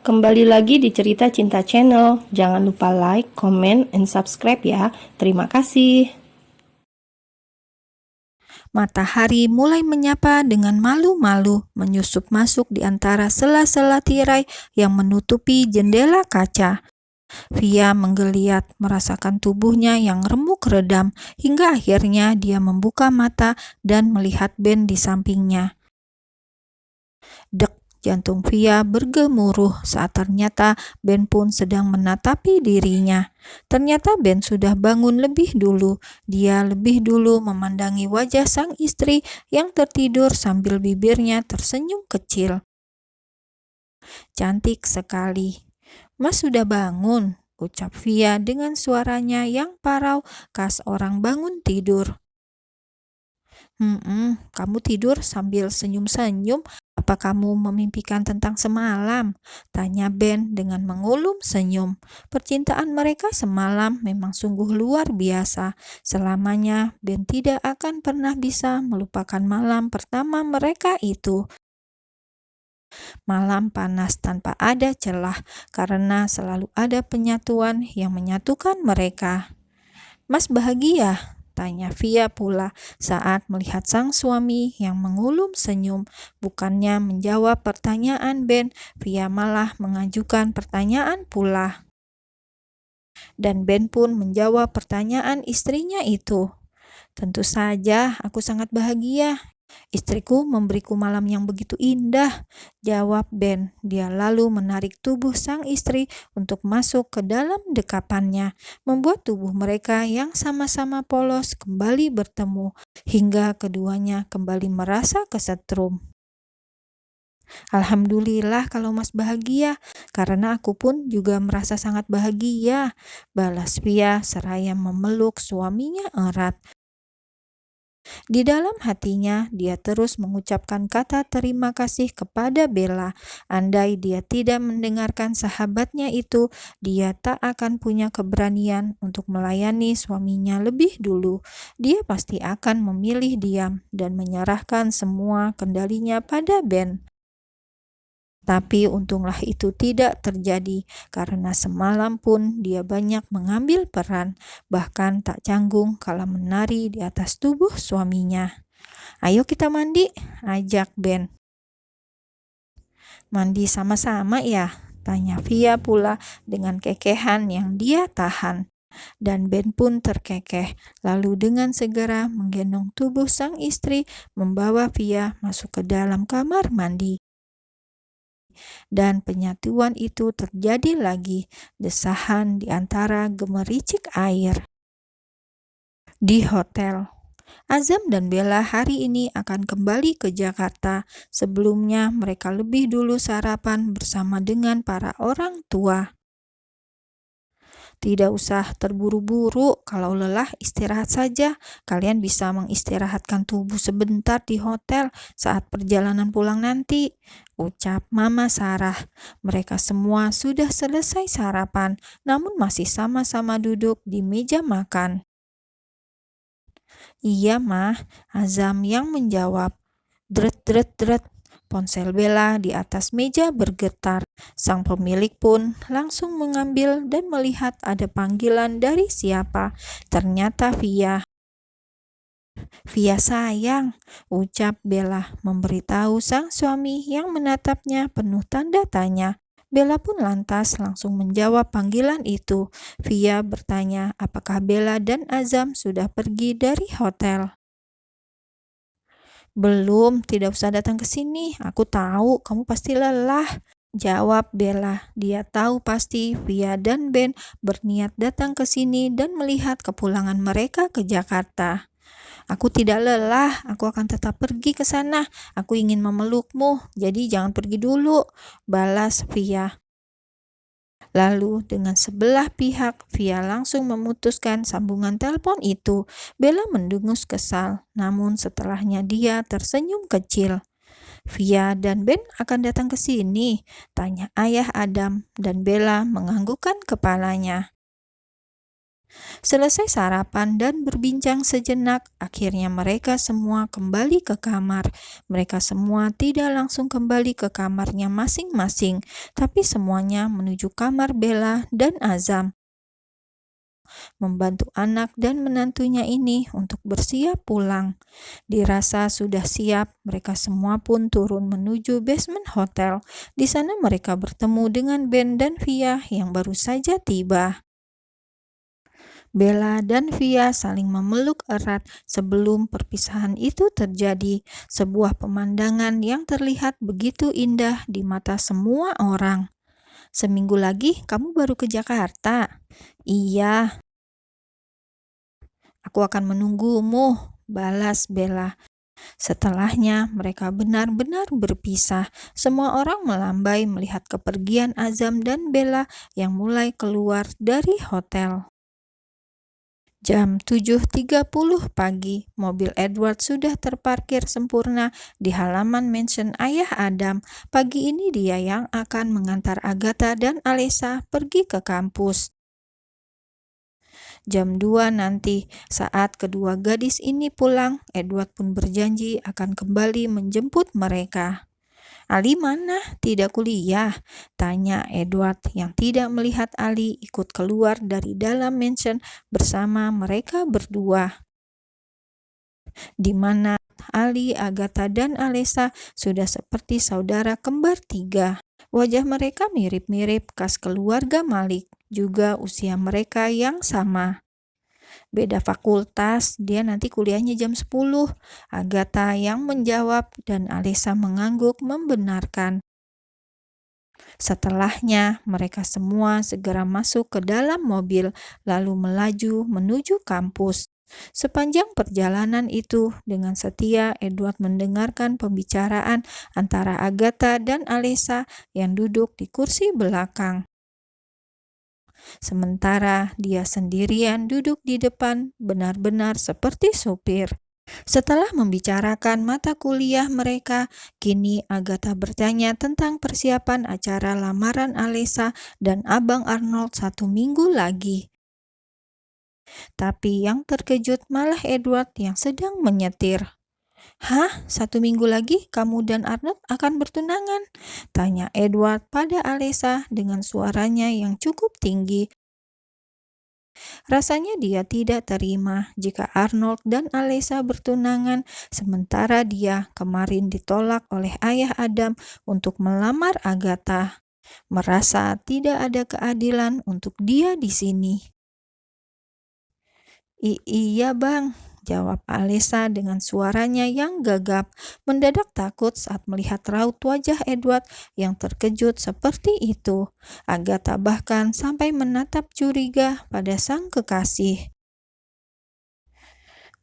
Kembali lagi di Cerita Cinta Channel. Jangan lupa like, comment, and subscribe ya. Terima kasih. Matahari mulai menyapa dengan malu-malu, menyusup masuk di antara sela-sela tirai yang menutupi jendela kaca. Via menggeliat, merasakan tubuhnya yang remuk redam, hingga akhirnya dia membuka mata dan melihat Ben di sampingnya. Dek, jantung Via bergemuruh saat ternyata Ben pun sedang menatapi dirinya. Ternyata Ben sudah bangun lebih dulu. Dia lebih dulu memandangi wajah sang istri yang tertidur sambil bibirnya tersenyum kecil. Cantik sekali. Mas sudah bangun, ucap Via dengan suaranya yang parau khas orang bangun tidur. Kamu tidur sambil senyum-senyum. Apa kamu memimpikan tentang semalam? Tanya Ben dengan mengulum senyum. Percintaan mereka semalam memang sungguh luar biasa. Selamanya Ben tidak akan pernah bisa melupakan malam pertama mereka itu. Malam panas tanpa ada celah karena selalu ada penyatuan yang menyatukan mereka. Mas bahagia? Tanya Via pula saat melihat sang suami yang mengulum senyum. Bukannya menjawab pertanyaan Ben, Via malah mengajukan pertanyaan pula. Dan Ben pun menjawab pertanyaan istrinya itu. Tentu saja aku sangat bahagia. Istriku memberiku malam yang begitu indah, jawab Ben. Dia lalu menarik tubuh sang istri untuk masuk ke dalam dekapannya, membuat tubuh mereka yang sama-sama polos kembali bertemu, hingga keduanya kembali merasa kesetrum. Alhamdulillah kalau Mas bahagia, karena aku pun juga merasa sangat bahagia, balas Via seraya memeluk suaminya erat. Di dalam hatinya, dia terus mengucapkan kata terima kasih kepada Bella. Andai dia tidak mendengarkan sahabatnya itu, dia tak akan punya keberanian untuk melayani suaminya lebih dulu. Dia pasti akan memilih diam dan menyerahkan semua kendalinya pada Ben. Tapi untunglah itu tidak terjadi, karena semalam pun dia banyak mengambil peran, bahkan tak canggung kala menari di atas tubuh suaminya. Ayo kita mandi, ajak Ben. Mandi sama-sama ya? Tanya Via pula dengan kekehan yang dia tahan. Dan Ben pun terkekeh, lalu dengan segera menggendong tubuh sang istri, membawa Via masuk ke dalam kamar mandi. Dan penyatuan itu terjadi lagi, desahan di antara gemericik air. Di hotel, Azam dan Bella hari ini akan kembali ke Jakarta. Sebelumnya mereka lebih dulu sarapan bersama dengan para orang tua. Tidak usah terburu-buru, kalau lelah istirahat saja. Kalian bisa mengistirahatkan tubuh sebentar di hotel saat perjalanan pulang nanti, ucap Mama Sarah. Mereka semua sudah selesai sarapan, namun masih sama-sama duduk di meja makan. Iya, Mah, Azam yang menjawab. Dret, dret, dret. Ponsel Bella di atas meja bergetar. Sang pemilik pun langsung mengambil dan melihat ada panggilan dari siapa. Ternyata Via. Via sayang, ucap Bella memberitahu sang suami yang menatapnya penuh tanda tanya. Bella pun lantas langsung menjawab panggilan itu. Via bertanya apakah Bella dan Azam sudah pergi dari hotel. Belum, tidak usah datang ke sini. Aku tahu kamu pasti lelah, jawab Bella. Dia tahu pasti Via dan Ben berniat datang ke sini dan melihat kepulangan mereka ke Jakarta. Aku tidak lelah, aku akan tetap pergi ke sana. Aku ingin memelukmu, jadi jangan pergi dulu, balas Via. Lalu dengan sebelah pihak, Via langsung memutuskan sambungan telepon itu. Bella mendengus kesal, namun setelahnya dia tersenyum kecil. Via dan Ben akan datang ke sini, tanya ayah Adam, dan Bella menganggukkan kepalanya. Selesai sarapan dan berbincang sejenak, akhirnya mereka semua kembali ke kamar. Mereka semua tidak langsung kembali ke kamarnya masing-masing, tapi semuanya menuju kamar Bella dan Azam, membantu anak dan menantunya ini untuk bersiap pulang. Dirasa sudah siap, mereka semua pun turun menuju basement hotel. Di sana mereka bertemu dengan Ben dan Via yang baru saja tiba. Bella dan Via saling memeluk erat sebelum perpisahan itu terjadi, sebuah pemandangan yang terlihat begitu indah di mata semua orang. "Seminggu lagi kamu baru ke Jakarta?" "Iya, aku akan menunggumu," balas Bella. Setelahnya mereka benar-benar berpisah. Semua orang melambai melihat kepergian Azam dan Bella yang mulai keluar dari hotel. Jam 7.30 pagi, mobil Edward sudah terparkir sempurna di halaman mansion ayah Adam. Pagi ini dia yang akan mengantar Agatha dan Alessa pergi ke kampus. Jam 2 nanti, saat kedua gadis ini pulang, Edward pun berjanji akan kembali menjemput mereka. "Ali mana? Tidak kuliah?" tanya Edward yang tidak melihat Ali ikut keluar dari dalam mansion bersama mereka berdua, di mana Ali, Agatha, dan Alessa sudah seperti saudara kembar tiga. Wajah mereka mirip-mirip khas keluarga Malik, juga usia mereka yang sama. "Beda fakultas, dia nanti kuliahnya jam 10, Agatha yang menjawab dan Alessa mengangguk membenarkan. Setelahnya, mereka semua segera masuk ke dalam mobil, lalu melaju menuju kampus. Sepanjang perjalanan itu, dengan setia Edward mendengarkan pembicaraan antara Agatha dan Alessa yang duduk di kursi belakang. Sementara dia sendirian duduk di depan, benar-benar seperti supir. Setelah membicarakan mata kuliah mereka, kini Agatha bertanya tentang persiapan acara lamaran Alessa dan Abang Arnold 1 minggu lagi. Tapi yang terkejut malah Edward yang sedang menyetir. "Hah? 1 minggu lagi kamu dan Arnold akan bertunangan?" tanya Edward pada Alessa dengan suaranya yang cukup tinggi. Rasanya dia tidak terima jika Arnold dan Alessa bertunangan, sementara dia kemarin ditolak oleh ayah Adam untuk melamar Agatha. Merasa tidak ada keadilan untuk dia di sini. Iya bang," jawab Alessa dengan suaranya yang gagap. Mendadak takut saat melihat raut wajah Edward yang terkejut seperti itu. Agatha bahkan sampai menatap curiga pada sang kekasih.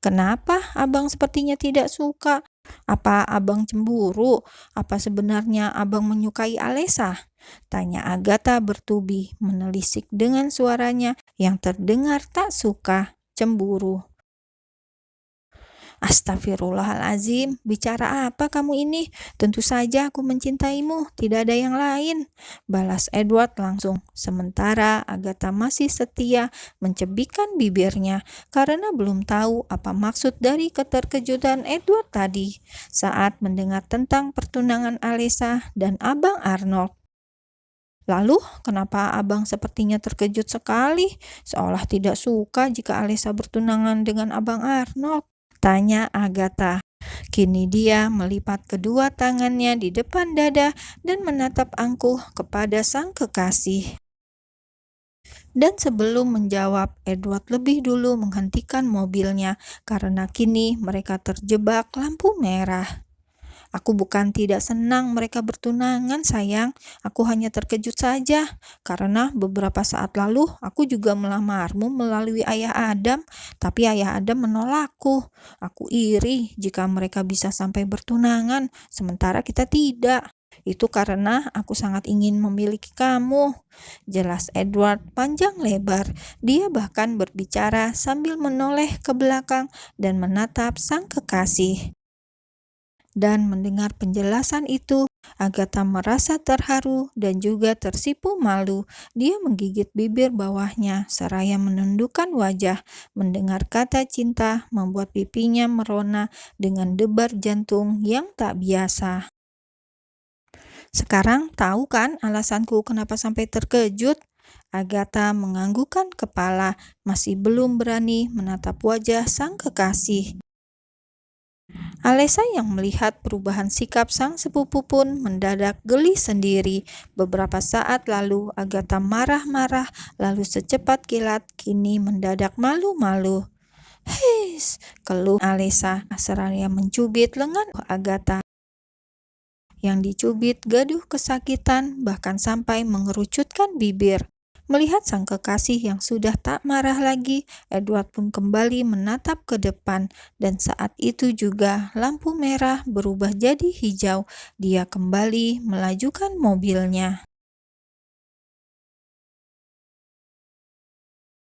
"Kenapa abang sepertinya tidak suka? Apa abang cemburu? Apa sebenarnya abang menyukai Alessa?" tanya Agatha bertubi, menelisik dengan suaranya yang terdengar tak suka, cemburu. "Astagfirullahalazim, bicara apa kamu ini? Tentu saja aku mencintaimu, tidak ada yang lain," balas Edward langsung. Sementara Agatha masih setia mencebikkan bibirnya karena belum tahu apa maksud dari keterkejutan Edward tadi saat mendengar tentang pertunangan Alessa dan Abang Arnold. "Lalu, kenapa abang sepertinya terkejut sekali, seolah tidak suka jika Alessa bertunangan dengan Abang Arnold?" tanya Agatha. Kini dia melipat kedua tangannya di depan dada dan menatap angkuh kepada sang kekasih. Dan sebelum menjawab, Edward lebih dulu menghentikan mobilnya karena kini mereka terjebak lampu merah. "Aku bukan tidak senang mereka bertunangan, sayang. Aku hanya terkejut saja, karena beberapa saat lalu aku juga melamarmu melalui ayah Adam, tapi ayah Adam menolakku. Aku iri jika mereka bisa sampai bertunangan, sementara kita tidak. Itu karena aku sangat ingin memiliki kamu," jelas Edward panjang lebar. Dia bahkan berbicara sambil menoleh ke belakang dan menatap sang kekasih. Dan mendengar penjelasan itu, Agatha merasa terharu dan juga tersipu malu. Dia menggigit bibir bawahnya seraya menundukkan wajah. Mendengar kata cinta membuat pipinya merona dengan debar jantung yang tak biasa. Sekarang tahu kan alasanku kenapa sampai terkejut? Agatha menganggukkan kepala, masih belum berani menatap wajah sang kekasih. Alesa yang melihat perubahan sikap sang sepupu pun mendadak geli sendiri. Beberapa saat lalu Agatha marah-marah, lalu secepat kilat kini mendadak malu-malu. "His," keluh Alesa seraya mencubit lengan Agatha. Yang dicubit gaduh kesakitan bahkan sampai mengerucutkan bibir. Melihat sang kekasih yang sudah tak marah lagi, Edward pun kembali menatap ke depan, dan saat itu juga lampu merah berubah jadi hijau. Dia kembali melajukan mobilnya.